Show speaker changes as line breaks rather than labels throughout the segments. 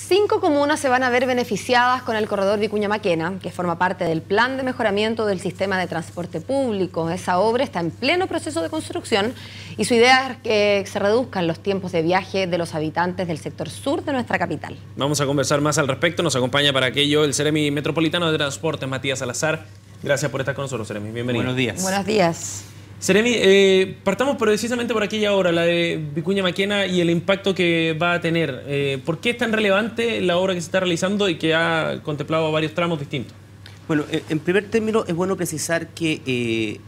5 comunas se van a ver beneficiadas con el corredor Vicuña-Maquena, que forma parte del plan de mejoramiento del sistema de transporte público. Esa obra está en pleno proceso de construcción y su idea es que se reduzcan los tiempos de viaje de los habitantes del sector sur de nuestra capital.
Vamos a conversar más al respecto. Nos acompaña para aquello el Seremi Metropolitano de Transportes, Matías Salazar. Gracias por estar con nosotros, Seremi. Bienvenido.
Buenos días.
Buenos días.
Seremi, partamos precisamente por aquella obra, la de Vicuña-Maquena y el impacto que va a tener. ¿Por qué es tan relevante la obra que se está realizando y que ha contemplado varios tramos distintos?
Bueno, en primer término es bueno precisar que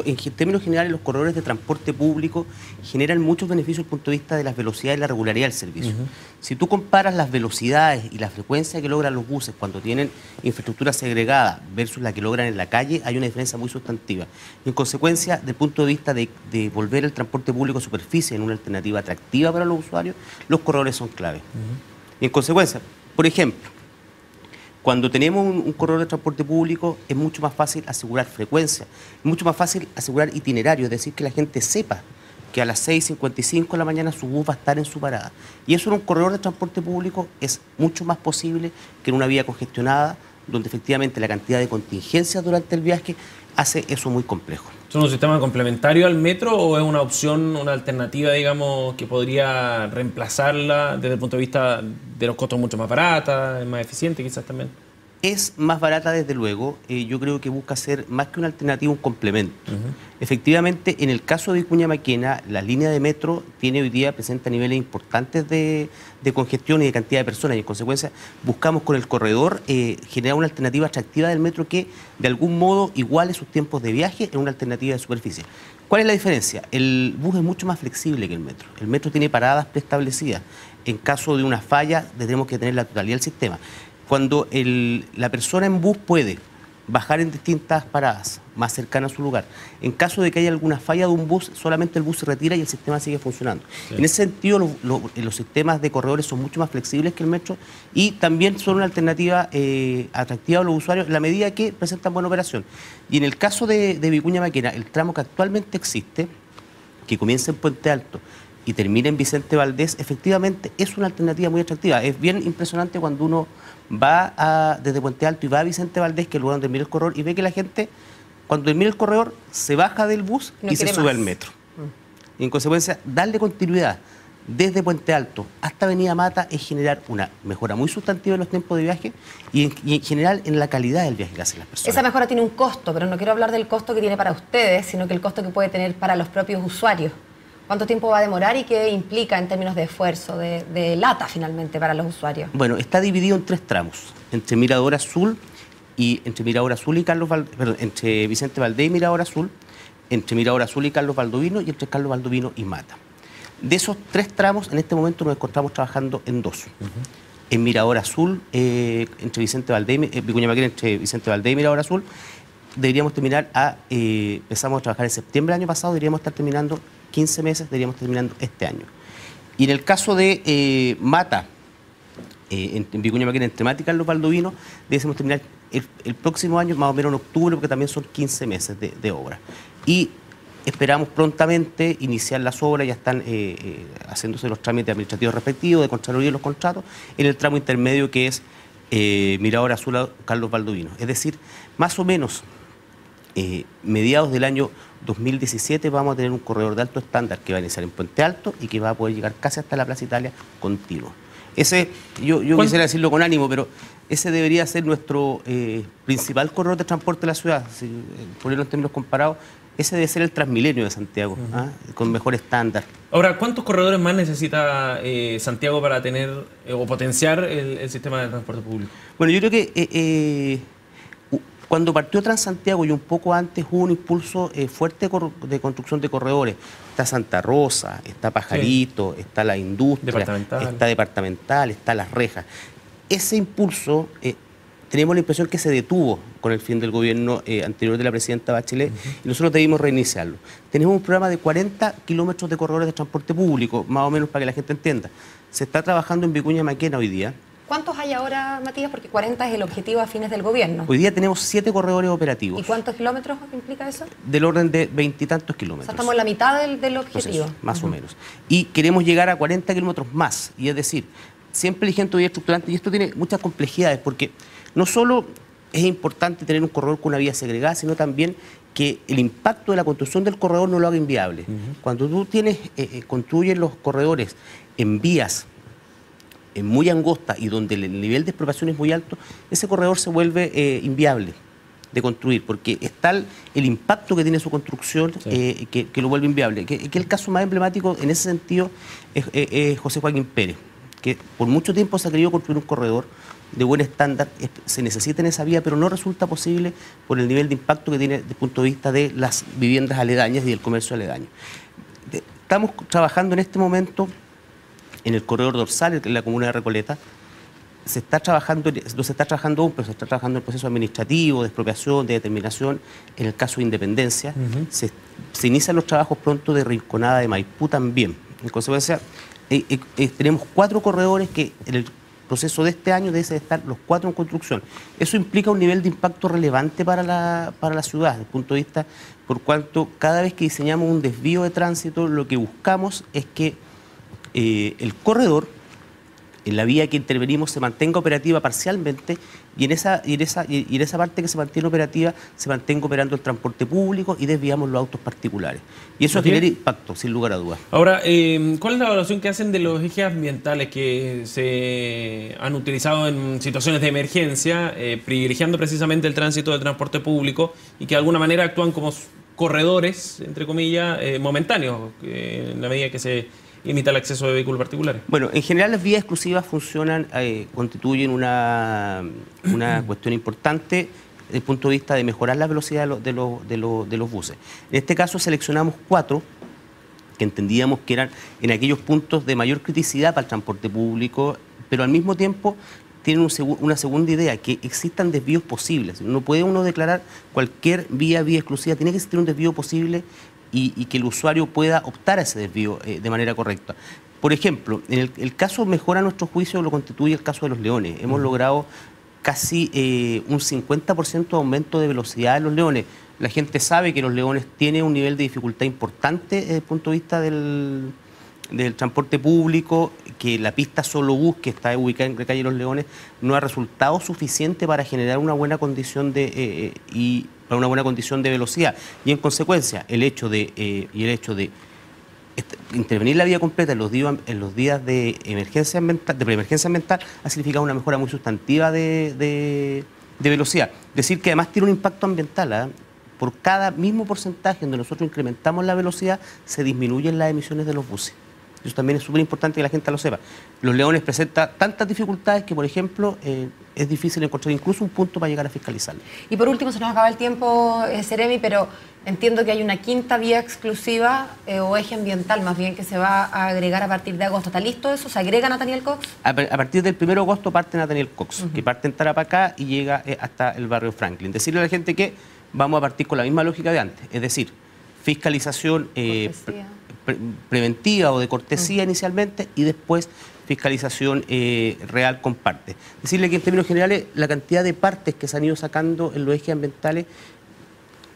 en términos generales los corredores de transporte público generan muchos beneficios desde el punto de vista de las velocidades y la regularidad del servicio. Si tú comparas las velocidades y la frecuencia que logran los buses cuando tienen infraestructura segregada versus la que logran en la calle, hay una diferencia muy sustantiva. Y en consecuencia, desde el punto de vista de volver el transporte público a superficie en una alternativa atractiva para los usuarios, los corredores son clave. Y en consecuencia, por ejemplo, cuando tenemos un corredor de transporte público es mucho más fácil asegurar frecuencia, es mucho más fácil asegurar itinerario, es decir, que la gente sepa que a las 6:55 de la mañana su bus va a estar en su parada. Y eso en un corredor de transporte público es mucho más posible que en una vía congestionada, donde efectivamente la cantidad de contingencias durante el viaje hace eso muy complejo.
¿Es un sistema complementario al metro o es una opción, una alternativa, digamos, que podría reemplazarla desde el punto de vista de los costos mucho más barata, más eficiente quizás también?
Es más barata, desde luego. Yo creo que busca ser más que una alternativa, un complemento. Efectivamente, en el caso de Vicuña-Maquena, la línea de metro tiene hoy día, presenta niveles importantes de congestión y de cantidad de personas, y en consecuencia buscamos con el corredor generar una alternativa atractiva del metro que de algún modo iguale sus tiempos de viaje en una alternativa de superficie. ¿Cuál es la diferencia? El bus es mucho más flexible que el metro. El metro tiene paradas preestablecidas. En caso de una falla, tendremos que tener la totalidad del sistema. Cuando la persona en bus puede bajar en distintas paradas más cercanas a su lugar, en caso de que haya alguna falla de un bus, solamente el bus se retira y el sistema sigue funcionando. Sí. En ese sentido, los sistemas de corredores son mucho más flexibles que el metro y también son una alternativa atractiva a los usuarios en la medida que presentan buena operación. Y en el caso de Vicuña-Maquena, el tramo que actualmente existe, que comienza en Puente Alto y termina en Vicente Valdés, efectivamente es una alternativa muy atractiva. Es bien impresionante cuando uno va desde Puente Alto y va a Vicente Valdés, que es el lugar donde termina el corredor, y ve que la gente, cuando termina el corredor, se baja del bus y se sube al metro. Y en consecuencia, darle continuidad desde Puente Alto hasta Avenida Mata es generar una mejora muy sustantiva en los tiempos de viaje y en general en la calidad del viaje que hacen las personas.
Esa mejora tiene un costo, pero no quiero hablar del costo que tiene para ustedes, sino que el costo que puede tener para los propios usuarios. ¿Cuánto tiempo va a demorar y qué implica en términos de esfuerzo, de lata finalmente para los usuarios?
Bueno, está dividido en 3 tramos, entre Mirador Azul y entre Vicente Valdés y Mirador Azul, entre Mirador Azul y Carlos Baldovino y entre Carlos Baldovino y Mata. De esos 3 tramos, en este momento nos encontramos trabajando en 2. En Mirador Azul, entre Vicente Valdés, Vicuña-Maquena, entre Vicente Valdés y Mirador Azul, deberíamos terminar empezamos a trabajar en septiembre del año pasado, deberíamos estar terminando 15 meses, deberíamos estar terminando este año. Y en el caso de Mata, en Vicuña-Maquena, entre Mata y Carlos Baldovino, deberíamos terminar el próximo año, más o menos en octubre, porque también son 15 meses de obra. Y esperamos prontamente iniciar las obras, ya están haciéndose los trámites administrativos respectivos, de Contraloría y los contratos, en el tramo intermedio que es Mirador Azul a Carlos Baldovino. Es decir, más o menos mediados del año 2017 vamos a tener un corredor de alto estándar que va a iniciar en Puente Alto y que va a poder llegar casi hasta la Plaza Italia continuo. Ese, yo quisiera decirlo con ánimo, pero ese debería ser nuestro principal corredor de transporte de la ciudad. Si ponerlo en términos comparados, ese debe ser el Transmilenio de Santiago, con mejor estándar.
Ahora, ¿cuántos corredores más necesita Santiago para tener o potenciar el sistema de transporte público?
Bueno, yo creo que cuando partió Transantiago y un poco antes hubo un impulso fuerte de construcción de corredores. Está Santa Rosa, está Pajarito, está la industria, está departamental, está Las Rejas. Ese impulso tenemos la impresión que se detuvo con el fin del gobierno anterior de la presidenta Bachelet y nosotros debimos reiniciarlo. Tenemos un programa de 40 kilómetros de corredores de transporte público, más o menos para que la gente entienda. Se está trabajando en Vicuña-Maquena hoy día.
¿Cuántos hay ahora, Matías? Porque 40 es el objetivo a fines del gobierno.
Hoy día tenemos 7 corredores operativos.
¿Y cuántos kilómetros implica eso?
Del orden de 20 y tantos kilómetros.
O sea, estamos en la mitad del objetivo.
Pues eso, más o menos. Y queremos llegar a 40 kilómetros más. Y es decir, siempre eligiendo vías estructurantes, y esto tiene muchas complejidades, porque no solo es importante tener un corredor con una vía segregada, sino también que el impacto de la construcción del corredor no lo haga inviable. Cuando tú construyes los corredores en vías muy angostas y donde el nivel de expropiación es muy alto, ese corredor se vuelve inviable de construir, porque es tal el impacto que tiene su construcción que lo vuelve inviable. Que el caso más emblemático en ese sentido es José Joaquín Pérez, que por mucho tiempo se ha querido construir un corredor de buen estándar, se necesita en esa vía, pero no resulta posible por el nivel de impacto que tiene desde el punto de vista de las viviendas aledañas y del comercio aledaño. Estamos trabajando en este momento en el corredor dorsal, en la comuna de Recoleta. No se está trabajando aún, pero se está trabajando en el proceso administrativo, de expropiación, de determinación, en el caso de Independencia. Se inician los trabajos pronto de Rinconada de Maipú también. En consecuencia, tenemos 4 corredores que en el proceso de este año deben estar los 4 en construcción. Eso implica un nivel de impacto relevante para la ciudad, desde el punto de vista, por cuanto cada vez que diseñamos un desvío de tránsito, lo que buscamos es que el corredor, en la vía que intervenimos, se mantenga operativa parcialmente y en esa parte que se mantiene operativa se mantenga operando el transporte público y desviamos los autos particulares. Y eso genera impacto, sin lugar a dudas.
Ahora, ¿cuál es la evaluación que hacen de los ejes ambientales que se han utilizado en situaciones de emergencia, privilegiando precisamente el tránsito del transporte público y que de alguna manera actúan como corredores, entre comillas, momentáneos, en la medida que se limita el acceso de vehículos particulares?
Bueno, en general las vías exclusivas funcionan, constituyen una cuestión importante desde el punto de vista de mejorar la velocidad de los buses. En este caso seleccionamos 4 que entendíamos que eran en aquellos puntos de mayor criticidad para el transporte público, pero al mismo tiempo tienen una segunda idea, que existan desvíos posibles. No puede uno declarar cualquier vía exclusiva, tiene que existir un desvío posible y que el usuario pueda optar a ese desvío de manera correcta. Por ejemplo, en el caso mejor a nuestro juicio lo constituye el caso de Los Leones. Hemos logrado casi un 50% de aumento de velocidad en Los Leones. La gente sabe que Los Leones tiene un nivel de dificultad importante desde el punto de vista del transporte público, que la pista solo bus que está ubicada en la calle Los Leones no ha resultado suficiente para generar una buena condición de velocidad. Y en consecuencia, el hecho de intervenir la vía completa en los días de emergencia ambiental, de preemergencia ambiental, ha significado una mejora muy sustantiva de velocidad. Decir que además tiene un impacto ambiental, por cada mismo porcentaje donde nosotros incrementamos la velocidad, se disminuyen las emisiones de los buses. Eso también es súper importante que la gente lo sepa. Los Leones presenta tantas dificultades que, por ejemplo, es difícil encontrar incluso un punto para llegar a fiscalizarlo.
Y por último, se nos acaba el tiempo, Seremi, pero entiendo que hay una 5ª vía exclusiva o eje ambiental, más bien, que se va a agregar a partir de agosto. ¿Está listo eso? ¿Se agrega Nathaniel Cox?
A partir del 1 de agosto parte Nathaniel Cox, que parte en Tarapacá y llega hasta el barrio Franklin. Decirle a la gente que vamos a partir con la misma lógica de antes, es decir, fiscalización preventiva o de cortesía inicialmente y después fiscalización real con partes. Decirle que en términos generales la cantidad de partes que se han ido sacando en los ejes ambientales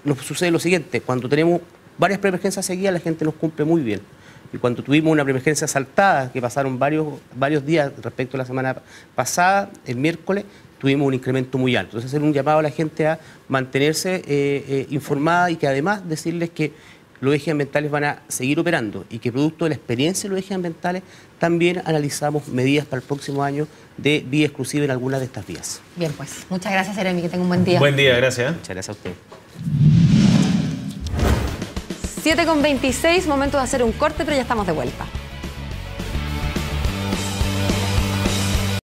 nos sucede lo siguiente: cuando tenemos varias preemergencias seguidas la gente nos cumple muy bien, y cuando tuvimos una preemergencia saltada que pasaron varios días respecto a la semana pasada, el miércoles tuvimos un incremento muy alto. Entonces hacer un llamado a la gente a mantenerse informada y que además decirles que los ejes ambientales van a seguir operando y que producto de la experiencia de los ejes ambientales también analizamos medidas para el próximo año de vía exclusiva en algunas de estas vías.
Bien, pues muchas gracias, Seremi, que tenga un buen día.
Buen día, gracias.
Muchas gracias a usted.
7:26, momento de hacer un corte, pero ya estamos de vuelta.